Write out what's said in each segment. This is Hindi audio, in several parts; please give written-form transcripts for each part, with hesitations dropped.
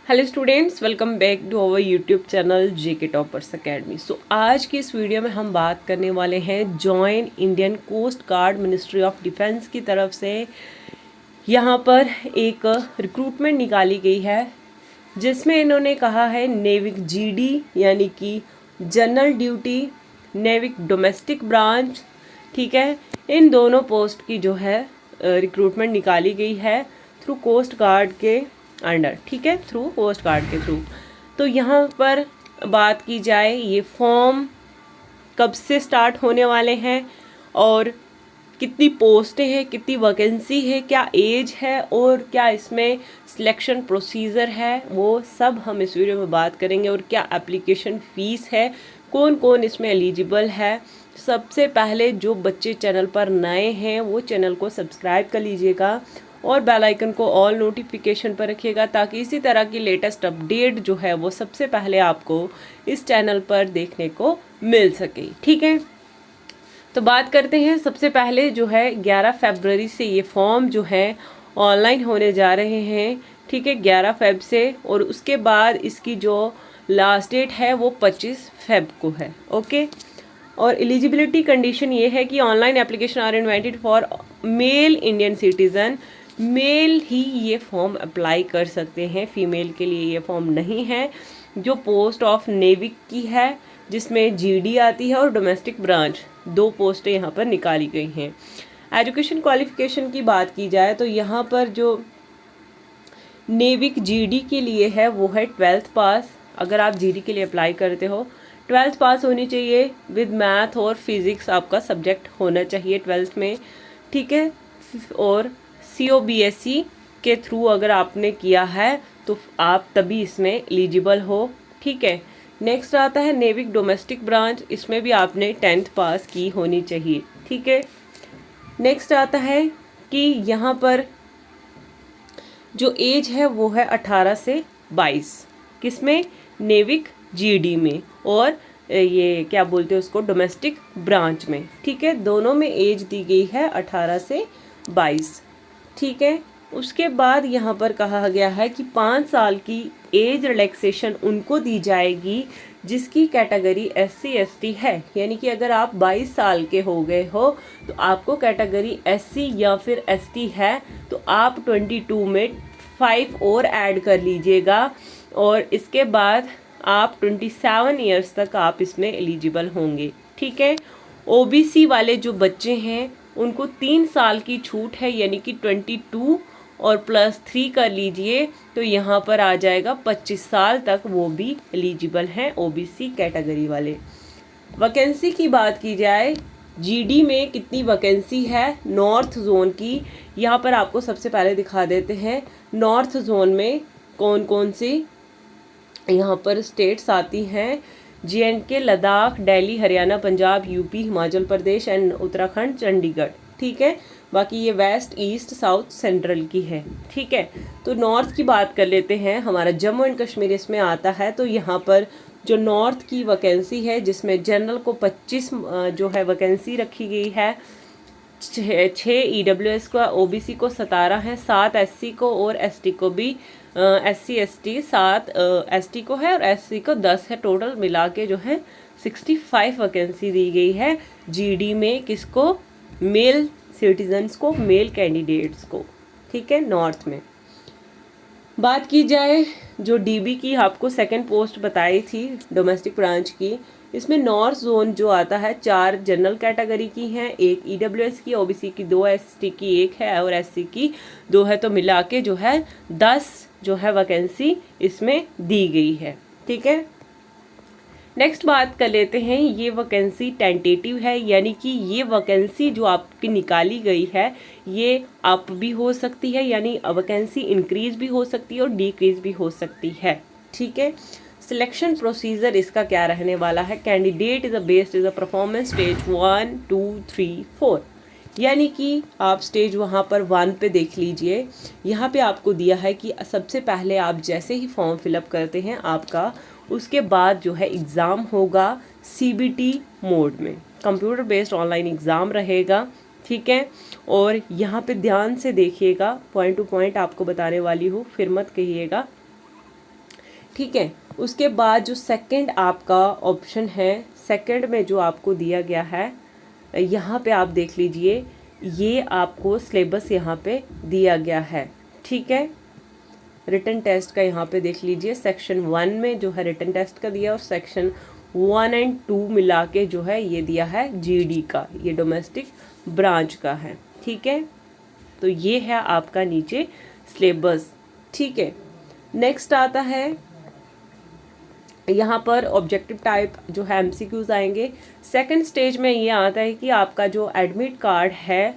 Hello students, welcome back to our YouTube channel JK toppers academy. आज की इस वीडियो में हम बात करने वाले हैं join Indian coast guard ministry of defence की तरफ से यहाँ पर एक रिक्रूटमेंट निकाली गई है जिसमें इन्होंने कहा है नेविक जीडी यानी कि general duty, NavIC domestic branch, ठीक है। इन दोनों पोस्ट की जो है रिक्रूटमेंट निकाली गई है थ्रू कोस्ट गार्ड के अंडर, ठीक है, थ्रू कोस्ट गार्ड के थ्रू। तो यहाँ पर बात की जाए ये फॉर्म कब से स्टार्ट होने वाले हैं और कितनी पोस्टें हैं, कितनी वैकेंसी है, क्या एज है और क्या इसमें सिलेक्शन प्रोसीजर है, वो सब हम इस वीडियो में बात करेंगे। और क्या एप्लीकेशन फ़ीस है, कौन कौन इसमें एलिजिबल है। सबसे पहले जो बच्चे चैनल पर नए हैं वो चैनल को सब्सक्राइब कर लीजिएगा और बेल आइकन को ऑल नोटिफिकेशन पर रखिएगा ताकि इसी तरह की लेटेस्ट अपडेट जो है वो सबसे पहले आपको इस चैनल पर देखने को मिल सके, ठीक है। तो बात करते हैं सबसे पहले जो है 11 फरवरी से ये फॉर्म जो है ऑनलाइन होने जा रहे हैं, ठीक है, 11 फेब से। और उसके बाद इसकी जो लास्ट डेट है वो 25 फेब को है, ओके। और एलिजिबिलिटी कंडीशन ये है कि online application are invited for male Indian citizen. Male ही ये फॉर्म अप्लाई कर सकते हैं, फीमेल के लिए ये फॉर्म नहीं है। जो पोस्ट ऑफ नेविक की है जिसमें जीडी आती है और डोमेस्टिक ब्रांच, दो पोस्टें यहाँ पर निकाली गई हैं। एजुकेशन क्वालिफिकेशन की बात की जाए तो यहाँ पर जो नेविक जीडी के लिए है वो है 12th पास। अगर आप जीडी के लिए अप्लाई करते हो 12th पास होनी चाहिए, विद मैथ और फिज़िक्स आपका सब्जेक्ट होना चाहिए 12th में, ठीक है। और COBSE के थ्रू अगर आपने किया है तो आप तभी इसमें एलिजिबल हो, ठीक है। नेक्स्ट आता है नेविक डोमेस्टिक ब्रांच, इसमें भी आपने 10th पास की होनी चाहिए, ठीक है। नेक्स्ट आता है कि यहाँ पर जो एज है वो है 18 से 22, किसमें, नेविक जीडी में, और ये क्या बोलते हैं उसको, डोमेस्टिक ब्रांच में, ठीक है। दोनों में एज दी गई है 18 से 22, ठीक है। उसके बाद यहाँ पर कहा गया है कि 5 साल की एज रिलैक्सेशन उनको दी जाएगी जिसकी कैटेगरी SC ST है। यानी कि अगर आप 22 साल के हो गए हो तो आपको कैटेगरी SC या फिर ST है तो आप 22 में 5 और ऐड कर लीजिएगा और इसके बाद आप 27 ईयर्स तक आप इसमें एलिजिबल होंगे, ठीक है। OBC वाले जो बच्चे हैं उनको 3 साल की छूट है, यानी कि 22 और +3 कर लीजिए तो यहाँ पर आ जाएगा 25 साल तक वो भी एलिजिबल हैं OBC कैटेगरी वाले। वैकेंसी की बात की जाए, जीडी में कितनी वैकेंसी है नॉर्थ जोन की, यहाँ पर आपको सबसे पहले दिखा देते हैं। नॉर्थ जोन में कौन कौन सी यहाँ पर स्टेट्स आती हैं, JNK, Ladakh, Delhi, Haryana, Punjab, UP, Himachal Pradesh and Uttarakhand, Chandigarh, ठीक है। बाकी ये वेस्ट, ईस्ट, साउथ, सेंट्रल की है, ठीक है। तो नॉर्थ की बात कर लेते हैं, हमारा जम्मू एंड कश्मीर इसमें आता है। तो यहाँ पर जो नॉर्थ की वैकेंसी है जिसमें जनरल को 25 जो है वैकेंसी रखी गई है, 6 EWS को, OBC को 17 है, 7 SC को और ST को भी, SC ST 7 ST को है और SC को 10 है। टोटल मिला के जो है 65 वैकेंसी दी गई है जीडी में, किसको, मेल सिटीजन्स को, मेल कैंडिडेट्स को, ठीक है, नॉर्थ में। बात की जाए जो DB की आपको सेकंड पोस्ट बताई थी डोमेस्टिक ब्रांच की, इसमें नॉर्थ जोन जो आता है 4 जनरल कैटेगरी की हैं, 1 EWS की, OBC की 2, ST की 1 है और SC की 2 है। तो मिला के जो है 10 जो है वैकेंसी इसमें दी गई है, ठीक है। नेक्स्ट बात कर लेते हैं, ये वैकेंसी टेंटेटिव है, यानी कि ये वैकेंसी जो आपकी निकाली गई है ये अप भी हो सकती है, यानी वैकेंसी इंक्रीज भी हो सकती है और डिक्रीज भी हो सकती है, ठीक है। सिलेक्शन प्रोसीजर इसका क्या रहने वाला है, candidate is a based is a performance stage 1 2 3 4, यानी कि आप स्टेज वहाँ पर 1 पे देख लीजिए। यहाँ पे आपको दिया है कि सबसे पहले आप जैसे ही फॉर्म फिलअप करते हैं आपका उसके बाद जो है एग्ज़ाम होगा CBT मोड में, कंप्यूटर बेस्ड ऑनलाइन एग्ज़ाम रहेगा, ठीक है। और यहाँ पे ध्यान से देखिएगा, पॉइंट टू पॉइंट आपको बताने वाली हूँ, फिर मत कहिएगा ठीक है। उसके बाद जो सेकंड आपका ऑप्शन है, सेकंड में जो आपको दिया गया है, यहाँ पे आप देख लीजिए, ये आपको सिलेबस यहाँ पे दिया गया है। ठीक है, रिटन टेस्ट का यहाँ पे देख लीजिए, सेक्शन 1 में जो है रिटन टेस्ट का दिया और सेक्शन 1 और 2 मिला के जो है ये दिया है जीडी का, ये डोमेस्टिक ब्रांच का है। ठीक है, तो ये है आपका नीचे सिलेबस। ठीक है, नेक्स्ट आता है यहाँ पर ऑब्जेक्टिव टाइप जो है एमसीक्यूज आएंगे। सेकंड स्टेज में ये आता है कि आपका जो एडमिट कार्ड है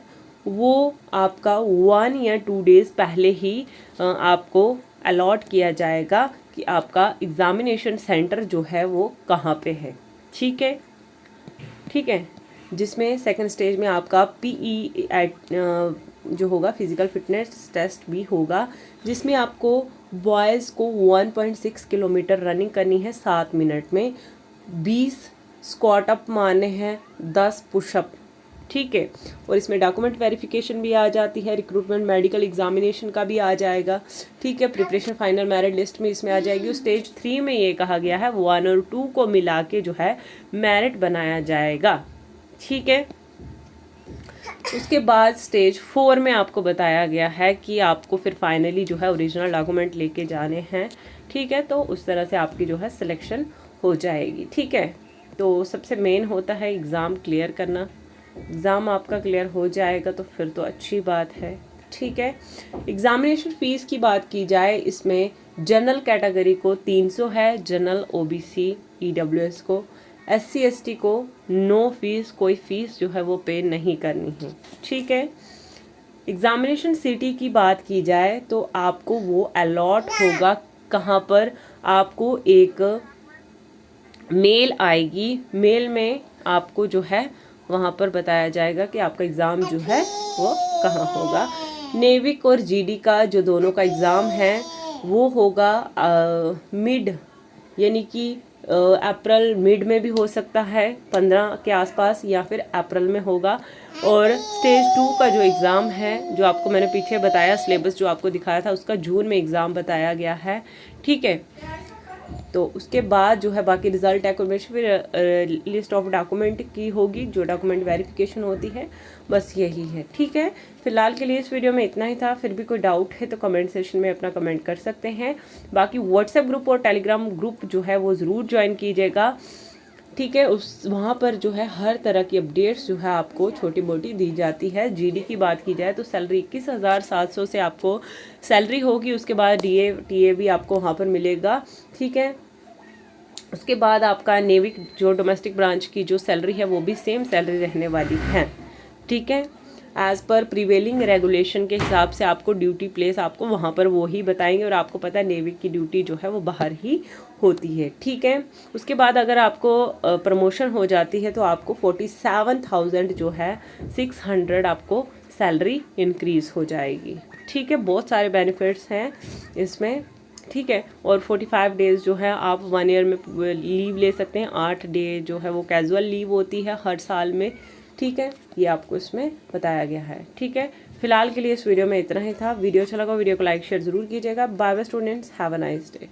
वो आपका 1 या 2 डेज पहले ही आपको अलॉट किया जाएगा कि आपका एग्ज़ामिनेशन सेंटर जो है वो कहाँ पे है। ठीक है, ठीक है, जिसमें सेकंड स्टेज में आपका पीई जो होगा फिज़िकल फिटनेस टेस्ट भी होगा, जिसमें आपको बॉयज़ को 1.6 किलोमीटर रनिंग करनी है 7 मिनट में, 20 स्क्वाट अप मारने हैं, 10 पुशअप। ठीक है, और इसमें डॉक्यूमेंट वेरिफिकेशन भी आ जाती है, रिक्रूटमेंट मेडिकल एग्जामिनेशन का भी आ जाएगा। ठीक है, प्रिपरेशन फाइनल मेरिट लिस्ट में इसमें आ जाएगी। स्टेज 3 में ये कहा गया है 1 और 2 को मिला के जो है मेरिट बनाया जाएगा। ठीक है, उसके बाद स्टेज 4 में आपको बताया गया है कि आपको फिर फाइनली जो है ओरिजिनल डॉक्यूमेंट लेके जाने हैं। ठीक है, तो उस तरह से आपकी जो है सिलेक्शन हो जाएगी। ठीक है, तो सबसे मेन होता है एग्ज़ाम क्लियर करना। एग्ज़ाम आपका क्लियर हो जाएगा तो फिर तो अच्छी बात है। ठीक है, एग्ज़ामिनेशन फ़ीस की बात की जाए, इसमें जनरल कैटेगरी को 300 है, जनरल ओबीसी ईडब्ल्यूएस को, SC ST को नो फीस, कोई फ़ीस जो है वो पे नहीं करनी है। ठीक है, एग्ज़ामिनेशन सिटी की बात की जाए तो आपको वो अलॉट होगा कहाँ पर, आपको एक मेल आएगी, मेल में आपको जो है वहाँ पर बताया जाएगा कि आपका एग्ज़ाम जो है वो कहाँ होगा। नेविक और जीडी का जो दोनों का एग्ज़ाम है वो होगा मिड, यानी कि अप्रैल मिड में भी हो सकता है 15 के आसपास, या फिर अप्रैल में होगा। और स्टेज 2 का जो एग्ज़ाम है, जो आपको मैंने पीछे बताया सिलेबस जो आपको दिखाया था, उसका जून में एग्ज़ाम बताया गया है। ठीक है, तो उसके बाद जो है बाकी रिजल्ट एक्यूमेशन फिर लिस्ट ऑफ डॉक्यूमेंट की होगी, जो डॉक्यूमेंट वेरिफिकेशन होती है, बस यही है। ठीक है, फिलहाल के लिए इस वीडियो में इतना ही था। फिर भी कोई डाउट है तो कमेंट सेक्शन में अपना कमेंट कर सकते हैं। बाकी व्हाट्सएप ग्रुप और टेलीग्राम ग्रुप जो है वो ज़रूर ज्वाइन कीजिएगा। ठीक है, उस वहाँ पर जो है हर तरह की अपडेट्स जो है आपको छोटी मोटी दी जाती है। जीडी की बात की जाए तो सैलरी 21,700 से आपको सैलरी होगी। उसके बाद DA TA भी आपको वहाँ पर मिलेगा। ठीक है, उसके बाद आपका नेविक जो डोमेस्टिक ब्रांच की जो सैलरी है वो भी सेम सैलरी रहने वाली है। ठीक है, एज़ पर प्रिवेलिंग रेगुलेशन के हिसाब से आपको ड्यूटी प्लेस आपको वहाँ पर वो ही बताएंगे, और आपको पता है नेविक की ड्यूटी जो है वो बाहर ही होती है। ठीक है, उसके बाद अगर आपको प्रमोशन हो जाती है तो आपको 47,000 जो है 600 आपको सैलरी इंक्रीज़ हो जाएगी। ठीक है, बहुत सारे बेनिफिट्स हैं इसमें। ठीक है, और 45 डेज़ जो है आप 1 ईयर में लीव ले सकते हैं। 8 डे जो है वो कैजुअल लीव होती है हर साल में। ठीक है, ये आपको इसमें बताया गया है। ठीक है, फिलहाल के लिए इस वीडियो में इतना ही था। वीडियो अच्छा लगा वीडियो को लाइक शेयर ज़रूर कीजिएगा। Bye bye students, have a nice day.